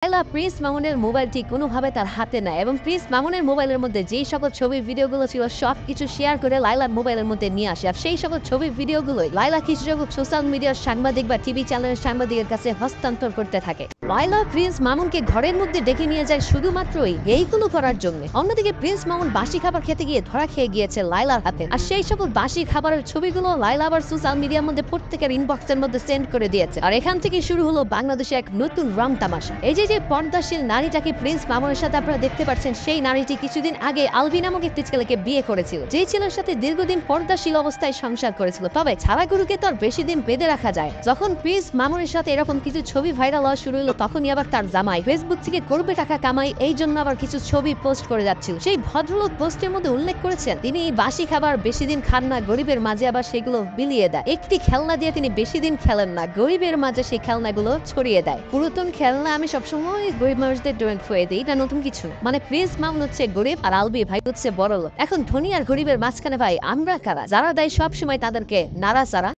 Laila Prince মামুনের মোবাইলটি কোনোভাবে তার হাতে নেয় এবং প্রিন্স মামুনের মোবাইলের মধ্যে যেই সকল ছবি ভিডিওগুলো ছিল সবকিছু শেয়ার করে লায়লার মোবাইলের মধ্যে নিয়ে আসে। আর সেই সকল ছবি ভিডিওগুলোই লায়লা কিছু সোশ্যাল মিডিয়ার সাংবাদিক বা টিভি চ্যানেলের সাংবাদিকের কাছে হস্তান্তর করতে থাকে। লায়লা প্রিন্স মামুনকে ঘরের মধ্যে ডেকে নিয়ে যায় শুধুমাত্রই এইগুলো করার জন্য। অন্যদিকে প্রিন্স মামুন বাসি খাবার খেতে গিয়ে ধরা খেয়ে গিয়েছে লায়লার হাতে। আর সেই সকল বাসি খাবারের ছবিগুলো লায়লা আবার সোশ্যাল মিডিয়ার মধ্যে প্রত্যেকের ইনবক্সের মধ্যে সেন্ড করে দিয়েছে। আর এখান থেকে শুরু হলো বাংলাদেশে এক নতুন রং তামাশা। এই যে পর্দাশীল নারীটাকে প্রিন্স মামুনের সাথে আপনারা দেখতে পাচ্ছেন, সেই নারীটি কিছুদিন আগে আলভি নামক একটি ছেলেকে বিয়ে করেছিল, যেই ছেলের সাথে দীর্ঘদিন পর্দাশীল অবস্থায় সংসার করেছিল। তবে ছাড়া গরুকে তো আর বেশি দিন বেঁধে রাখা যায়। যখন প্রিন্স মামুনের সাথে এরকম কিছু ছবি ভাইরাল হওয়া শুরু হলো, তখনই আবার তার জামাই ফেসবুক থেকে করবে টাকা কামাই, এই জন্য আবার কিছু ছবি পোস্ট করে যাচ্ছিল। সেই ভদ্রলোক পোস্টের মধ্যে উল্লেখ করেছেন তিনি বাসি খাবার বেশি দিন খান না, গরিবের মাঝে আবার সেগুলো বিলিয়ে দেয়। একটি খেলনা দিয়ে তিনি বেশি দিন খেলেন না, গরিবের মাঝে সেই খেলনাগুলো ছড়িয়ে দেয়। পুরাতন খেলনা আমি সবসময় গরিব মানুষদের ডোনেট করে দিই, এটা নতুন কিছু। মানে প্রিন্স মামুন হচ্ছে গরিব আর আলবি ভাই হচ্ছে বড়লোক। এখন ধনী আর গরিবের মাঝখানে ভাই আমরা কারা? যারা দেয় সব সময় তাদেরকে নাড়াচাড়া।